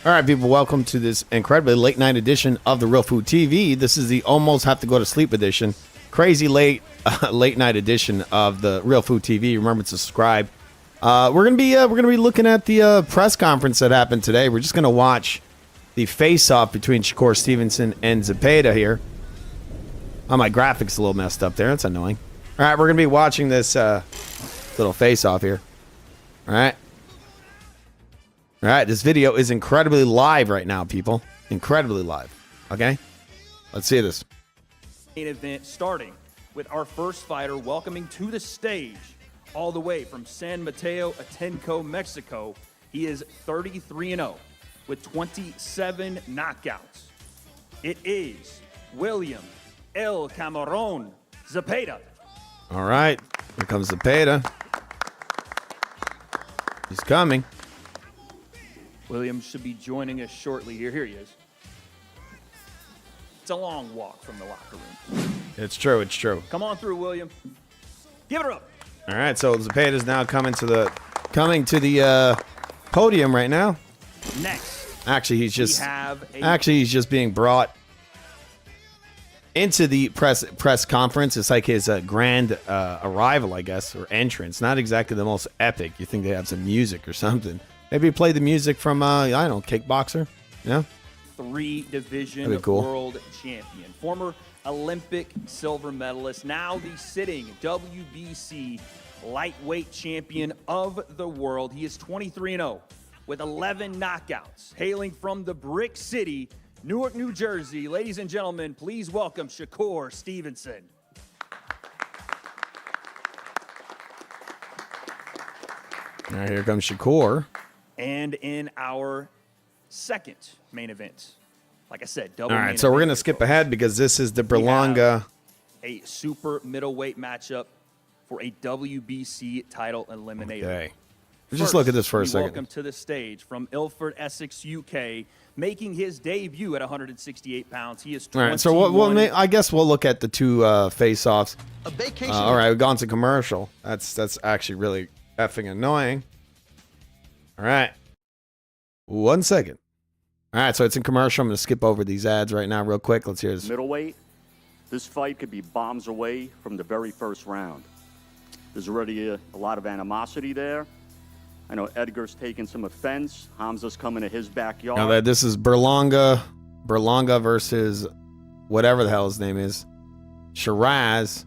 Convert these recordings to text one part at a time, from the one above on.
All right, people, welcome to this incredibly late night edition of the Real Food TV. This is the almost have to go to sleep edition. Crazy late night edition of the Real Food TV. Remember to subscribe. We're gonna be looking at the press conference that happened today. We're just gonna watch the face-off between Shakur Stevenson and Zepeda here. Oh, my graphics a little messed up there. That's annoying. All right, we're gonna be watching this little face-off here. All right. All right, this video is incredibly live right now, people. Incredibly live. Okay? Let's see this. Main event starting with our first fighter welcoming to the stage all the way from San Mateo, Atenco, Mexico. He is 33-0 with 27 knockouts. It is William El Camarón Zepeda. All right, here comes Zepeda. He's coming. William should be joining us shortly here. Here he is. It's a long walk from the locker room. It's true, it's true. Come on through, William. Give it up. All right, so Zepeda's now coming to the podium right now. Next, actually he's just being brought into the press conference. It's like his grand arrival, I guess, or entrance. Not exactly the most epic. You think they have some music or something. Maybe play the music from, I don't know, Kickboxer? Yeah? 3-division cool. world champion. Former Olympic silver medalist. Now the sitting WBC lightweight champion of the world. He is 23-0 with 11 knockouts. Hailing from the Brick City, Newark, New Jersey. Ladies and gentlemen, please welcome Shakur Stevenson. All right, here comes Shakur. And in our second main event, like I said, double. All right, so we're going to skip ahead because this is the Berlanga. A super middleweight matchup for a WBC title eliminator. Okay. Just look at this for a second. Welcome to the stage from Ilford, Essex, UK, making his debut at 168 pounds. He is 21. All right, so I guess we'll look at the two face-offs. A vacation. All right, we've gone to commercial. That's actually really effing annoying. All right. 1 second. All right, so it's in commercial. I'm going to skip over these ads right now real quick. Let's hear this. Middleweight, this fight could be bombs away from the very first round. There's already a lot of animosity there. I know Edgar's taking some offense. Hamza's coming to his backyard. Now, this is Berlanga versus whatever the hell his name is. Shiraz.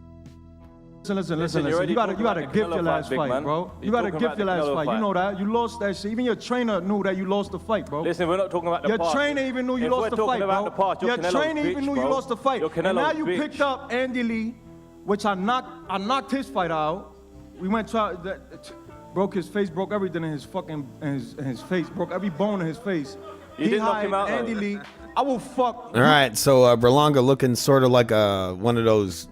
Listen. You gotta give your last fight, bro. You gotta give your last fight. You know that. You lost that shit. Even your trainer knew that you lost the fight, bro. Listen, we're not talking about the past. Your trainer even knew you lost the fight, bro. Your trainer even knew you lost the fight. And now you picked up Andy Lee, which I knocked his fight out. We went to broke his face, broke everything in his fucking his face, broke every bone in his face. You didn't knock him out, Andy Lee. I will fuck. All right, so Berlanga looking sort of like one of those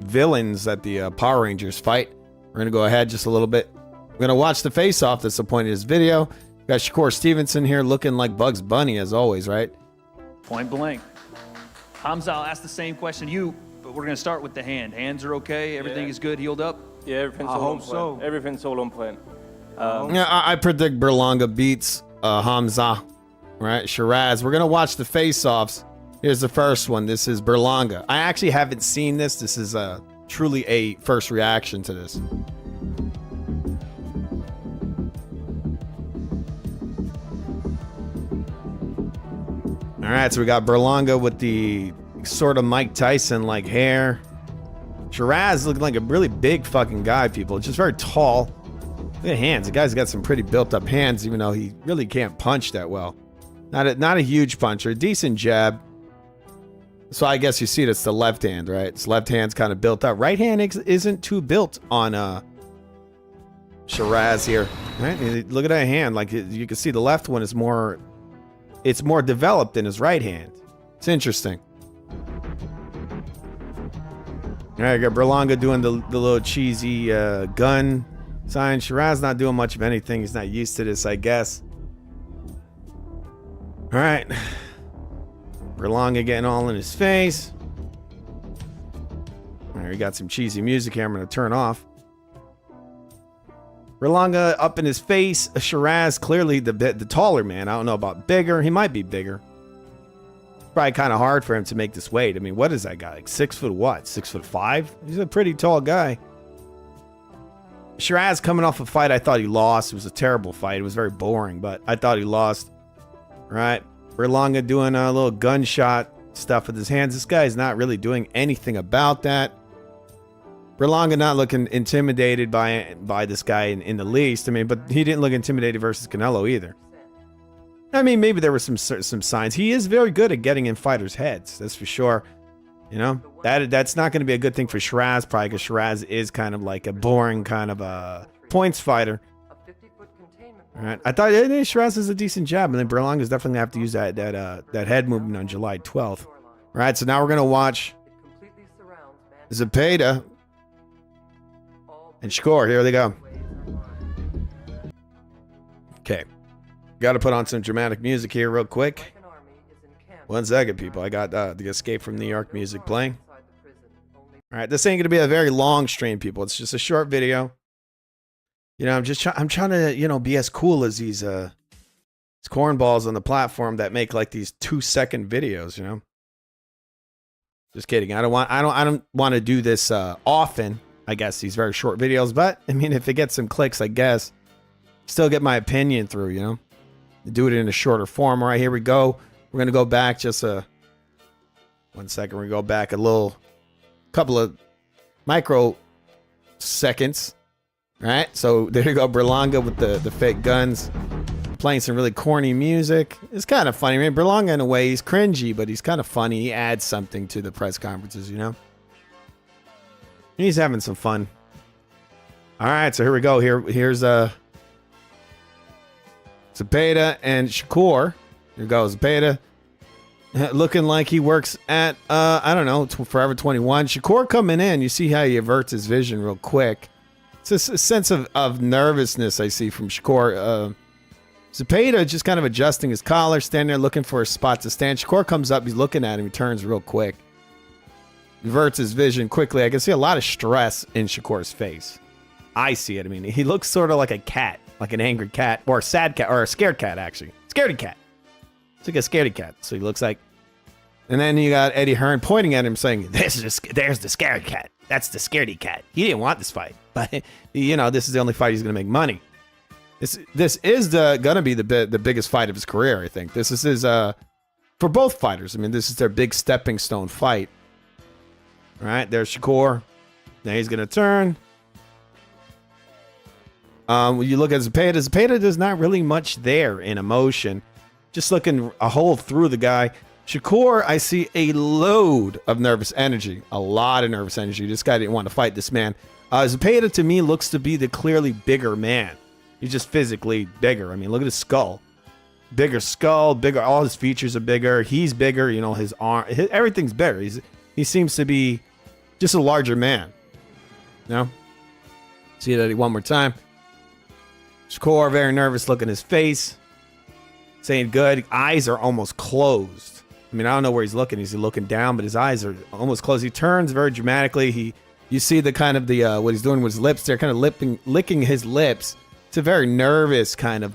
villains that the Power Rangers fight. We're gonna go ahead just a little bit. We're gonna watch the face-off that's the point of this video. Got Shakur Stevenson here looking like Bugs Bunny as always, right? Point blank. Hamza, I'll ask the same question to you, but we're gonna start with the hand. Hands are okay. Everything is good. Healed up. Yeah, everything's all on point. Everything's all on point. Yeah, I predict Berlanga beats Hamza. Right, Shiraz. We're gonna watch the face-offs. Here's the first one. This is Berlanga. I actually haven't seen this. This is truly a first reaction to this. All right, so we got Berlanga with the sort of Mike Tyson-like hair. Shiraz looking like a really big fucking guy, people. Just very tall. Look at hands. The guy's got some pretty built-up hands, even though he really can't punch that well. Not a huge puncher. Decent jab. So I guess you see it's the left hand, right? His left hand's kind of built up. Right hand isn't too built on Shiraz here. Right? Look at that hand. Like you can see the left one is more developed than his right hand. It's interesting. All right, I got Berlanga doing the little cheesy gun sign. Shiraz not doing much of anything. He's not used to this, I guess. All right. Berlanga getting all in his face. All right, we got some cheesy music here I'm going to turn off. Berlanga up in his face. Shiraz clearly the taller man. I don't know about bigger. He might be bigger. Probably kind of hard for him to make this weight. I mean, what is that guy? Like 6 foot what? 6'5"? He's a pretty tall guy. Shiraz coming off a fight I thought he lost. It was a terrible fight. It was very boring, but I thought he lost. Right? Berlanga doing a little gunshot stuff with his hands. This guy's not really doing anything about that. Berlanga not looking intimidated by this guy in the least. I mean, but he didn't look intimidated versus Canelo either. I mean, maybe there were some signs. He is very good at getting in fighters' heads. That's for sure. You know, that's not going to be a good thing for Shiraz, probably, because Shiraz is kind of like a boring kind of a points fighter. All right, I thought Shiraz is a decent jab, and then Berlanga is definitely going to have to use that head movement on July 12th. All right, so now we're going to watch Zepeda and Shakur. Here they go. Okay. Got to put on some dramatic music here real quick. 1 second, people. I got the Escape from New York music playing. All right, this ain't going to be a very long stream, people. It's just a short video. You know, I'm trying to, you know, be as cool as these cornballs on the platform that make like these 2-second videos, you know. Just kidding. I don't want to do this often. I guess these very short videos, but I mean, if it gets some clicks, I guess still get my opinion through, you know. Do it in a shorter form. All right, here we go. We're gonna go back just 1 second. We go back a couple of micro seconds. All right, so there you go, Berlanga with the fake guns, playing some really corny music. It's kind of funny. I mean, Berlanga in a way, he's cringy, but he's kind of funny. He adds something to the press conferences, you know. He's having some fun. All right, so here we go. Here's Zepeda and Shakur. Here goes Zepeda, looking like he works at I don't know, Forever 21. Shakur coming in. You see how he averts his vision real quick. It's just a sense of nervousness I see from Shakur. Zepeda just kind of adjusting his collar, standing there looking for a spot to stand. Shakur comes up. He's looking at him. He turns real quick. Averts his vision quickly. I can see a lot of stress in Shakur's face. I see it. I mean, he looks sort of like a cat. Like an angry cat, or a sad cat, or a scared cat, actually. Scaredy cat. It's like a scaredy cat. So he looks like. And then you got Eddie Hearn pointing at him saying, there's the scaredy cat. That's the scaredy cat. He didn't want this fight. But, you know, this is the only fight he's going to make money. This is going to be the biggest fight of his career, I think. This is for both fighters. I mean, this is their big stepping stone fight. All right, there's Shakur. Now he's going to turn. When you look at Zepeda, there's not really much there in emotion. Just looking a hole through the guy. Shakur, I see a load of nervous energy. A lot of nervous energy. This guy didn't want to fight this man. Zepeda, to me, looks to be the clearly bigger man. He's just physically bigger. I mean, look at his skull. Bigger skull, bigger. All his features are bigger. He's bigger. You know, his arm. Everything's bigger. He seems to be just a larger man. You know? See that one more time. Shakur, very nervous, look in his face. Saying good. Eyes are almost closed. I mean, I don't know where he's looking. Is he looking down? But his eyes are almost closed. He turns very dramatically. You see the kind of what he's doing with his lips. They're kind of licking his lips. It's a very nervous kind of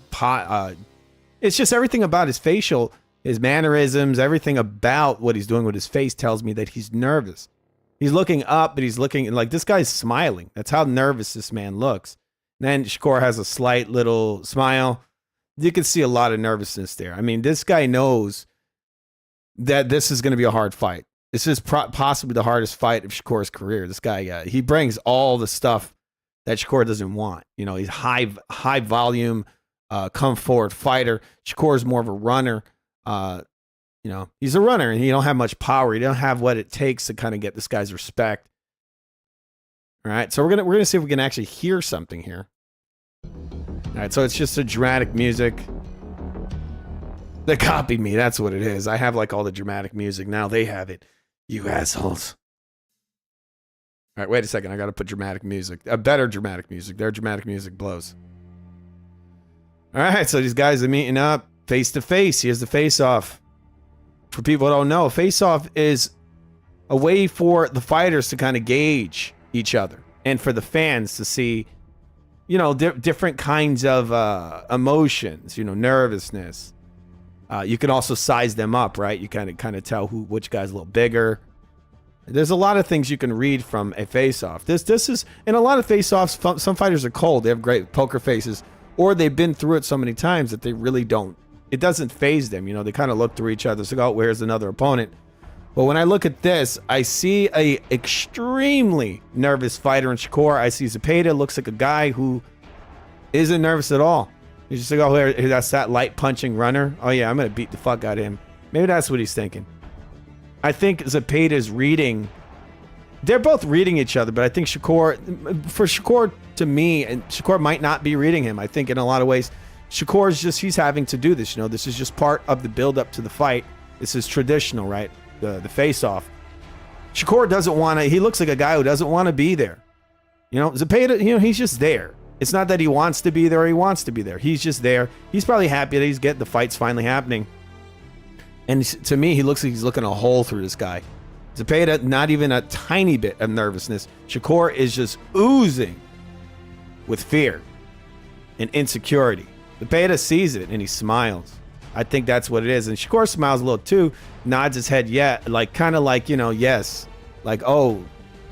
it's just everything about his facial, his mannerisms, everything about what he's doing with his face tells me that he's nervous. He's looking up, but he's looking like this guy's smiling. That's how nervous this man looks. Then Shakur has a slight little smile. You can see a lot of nervousness there. I mean, this guy knows that this is going to be a hard fight. This is possibly the hardest fight of Shakur's career. This guy, he brings all the stuff that Shakur doesn't want. You know, he's high volume, come forward fighter. Shakur is more of a runner. You know, he's a runner and he don't have much power. He don't have what it takes to kind of get this guy's respect. All right, so we're gonna see if we can actually hear something here. All right, so it's just a dramatic music. They copied me. That's what it is. I have like all the dramatic music. Now they have it. You assholes. All right, wait a second. I got to put dramatic music. A better dramatic music. Their dramatic music blows. All right, so these guys are meeting up face to face. Here's the face-off. For people who don't know, face-off is a way for the fighters to kind of gauge each other and for the fans to see different kinds of emotions, nervousness. You can also size them up, right? You kind of tell which guy's a little bigger. There's a lot of things you can read from a face-off. This is, in a lot of face-offs, some fighters are cold. They have great poker faces, or they've been through it so many times that they really don't. It doesn't faze them. They kind of look through each other. So, oh, where's another opponent? But when I look at this, I see a extremely nervous fighter in Shakur. I see Zepeda looks like a guy who isn't nervous at all. He's just like, oh, here, that's that light punching runner. Oh yeah, I'm gonna beat the fuck out of him. Maybe that's what he's thinking. I think Zepeda's reading. They're both reading each other, but I think Shakur, to me, and Shakur might not be reading him. I think in a lot of ways, Shakur's he's having to do this. This is just part of the build up to the fight. This is traditional, right? The face-off. Shakur doesn't want to. He looks like a guy who doesn't want to be there. Zepeda, he's just there. It's not that he wants to be there or he wants to be there. He's just there. He's probably happy that the fight's finally happening. And to me, he looks like he's looking a hole through this guy. Zepeda, not even a tiny bit of nervousness. Shakur is just oozing with fear and insecurity. Zepeda sees it and he smiles. I think that's what it is. And Shakur smiles a little too, nods his head, yeah, kind of like, yes. Like, oh,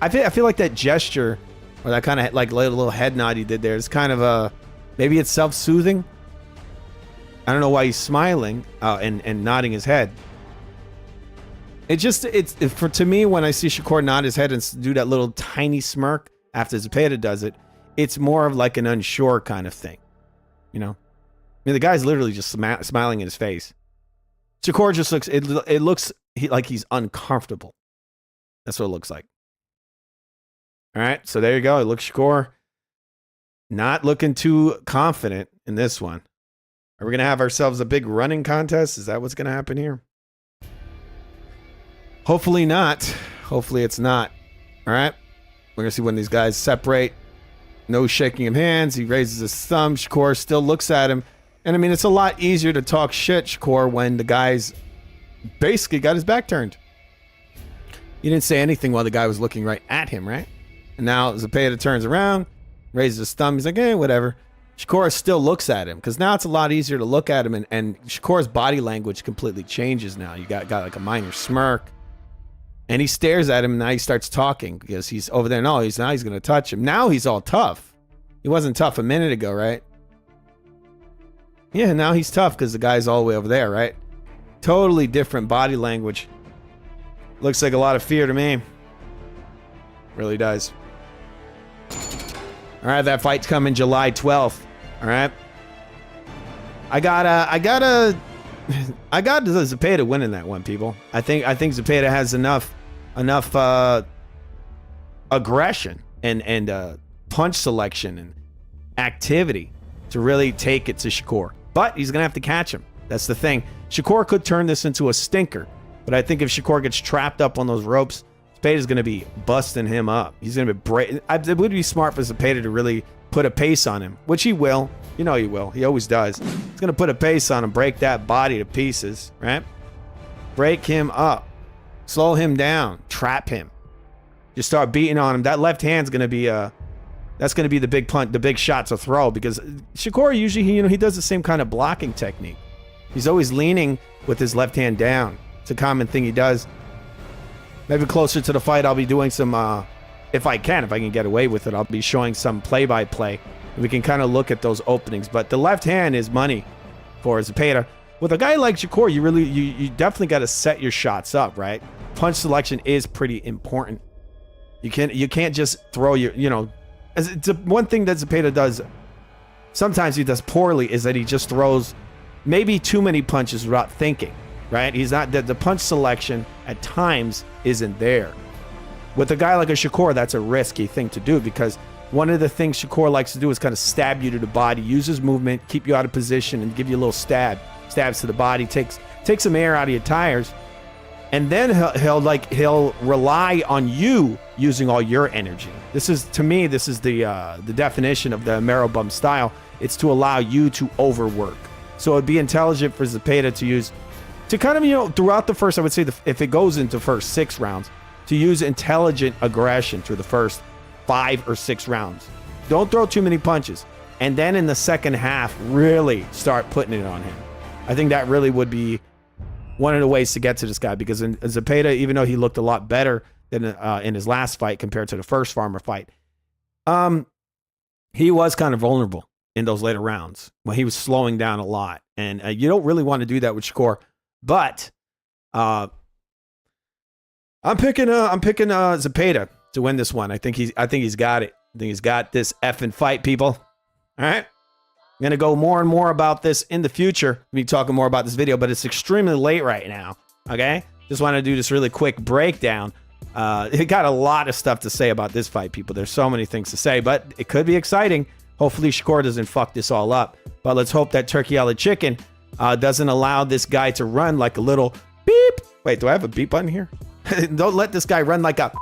I feel like that gesture, or that kind of like little head nod he did there is kind of maybe it's self-soothing. I don't know why he's smiling and nodding his head. To me, when I see Shakur nod his head and do that little tiny smirk after Zepeda does it, it's more of like an unsure kind of thing. The guy's literally just smiling in his face. Shakur just looks like he's uncomfortable. That's what it looks like. All right, so there you go. It looks Shakur not looking too confident in this one. Are we going to have ourselves a big running contest? Is that what's going to happen here? Hopefully not. Hopefully it's not. All right. We're going to see when these guys separate. No shaking of hands. He raises his thumb. Shakur still looks at him. And I mean, it's a lot easier to talk shit, Shakur, when the guy's basically got his back turned. You didn't say anything while the guy was looking right at him, right? And now Zepeda turns around, raises his thumb. He's like, whatever. Shakur still looks at him because now it's a lot easier to look at him, and Shakur's body language completely changes now. You got like a minor smirk, and he stares at him, and now he starts talking because he's over there. No, he's going to touch him. Now he's all tough. He wasn't tough a minute ago, right? Yeah, now he's tough because the guy's all the way over there, right? Totally different body language. Looks like a lot of fear to me. Really does. All right, that fight's coming July 12th. All right. I got Zepeda winning that one, people. I think Zepeda has enough aggression and punch selection and activity to really take it to Shakur. But he's gonna have to catch him. That's the thing. Shakur could turn this into a stinker, but I think if Shakur gets trapped up on those ropes, Zepeda's gonna be busting him up. He's gonna be it would be smart for Zepeda to really put a pace on him, which he will. He will. He always does. He's gonna put a pace on him, break that body to pieces, right? Break him up, slow him down, trap him. Just start beating on him. That left hand's gonna be that's gonna be the big punch, the big shot to throw, because Shakur usually he does the same kind of blocking technique. He's always leaning with his left hand down. It's a common thing he does. Maybe closer to the fight, I'll be doing some, if I can get away with it, I'll be showing some play-by-play. We can kind of look at those openings. But the left hand is money for Zepeda. With a guy like Shakur, you definitely got to set your shots up, right? Punch selection is pretty important. You can't just throw it's one thing that Zepeda does, sometimes he does poorly, is that he just throws maybe too many punches without thinking. Right? He's not, the punch selection at times isn't there. With a guy like a Shakur, that's a risky thing to do, because one of the things Shakur likes to do is kind of stab you to the body, use his movement, keep you out of position, and give you a little stabs to the body, take some air out of your tires, and then he'll rely on you using all your energy. To me, this is the definition of the marrow bump style. It's to allow you to overwork. So it'd be intelligent for Zepeda to kind of, throughout the first, I would say, if it goes into first 6 rounds, to use intelligent aggression through the first 5 or 6 rounds. Don't throw too many punches. And then in the second half, really start putting it on him. I think that really would be one of the ways to get to this guy, because in Zepeda, even though he looked a lot better than in his last fight compared to the first Farmer fight, he was kind of vulnerable in those later rounds when he was slowing down a lot. And you don't really want to do that with Shakur. But I'm picking Zepeda to win this one. I think he's got it. I think he's got this effing fight, people. All right. I'm going to go more and more about this in the future. We'll be talking more about this video, but it's extremely late right now. Okay. Just want to do this really quick breakdown. It got a lot of stuff to say about this fight, people. There's so many things to say, but it could be exciting. Hopefully Shakur doesn't fuck this all up. But let's hope that Turkey Yellow Chicken doesn't allow this guy to run like a little beep. Wait, do I have a beep button here? Don't let this guy run like a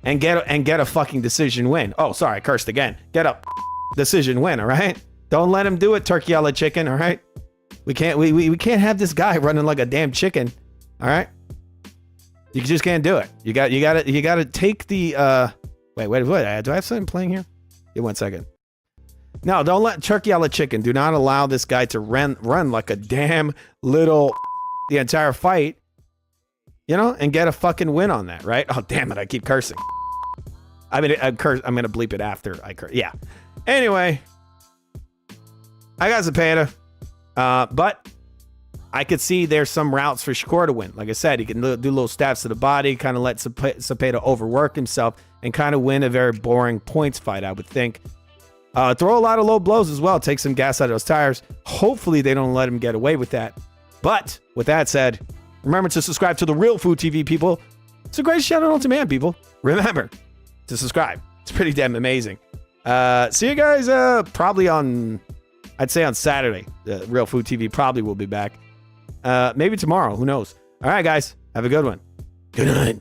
and get a fucking decision win. Oh, sorry, I cursed again. Get a decision win, all right? Don't let him do it, Turkey Yellow Chicken, all right? We can't have this guy running like a damn chicken, all right? You just can't do it. You got to take the wait, do I have something playing here? Give 1 second. No, don't let Turkey Yellow Chicken. Do not allow this guy to run like a damn little the entire fight, you know, and get a fucking win on that, right? Oh, damn it, I keep cursing. I mean, I'm going to bleep it after I curse. Yeah. Anyway, I got Zepeda, but I could see there's some routes for Shakur to win. Like I said, he can do little stabs to the body, kind of let Zepeda overwork himself, and kind of win a very boring points fight, I would think. Throw a lot of low blows as well. Take some gas out of those tires. Hopefully they don't let him get away with that. But with that said, remember to subscribe to the Real Food TV, people. It's the greatest channel on demand, people. Remember to subscribe. It's pretty damn amazing. See you guys probably on, I'd say on Saturday. The Real Food TV probably will be back. Maybe tomorrow. Who knows? All right, guys. Have a good one. Good night.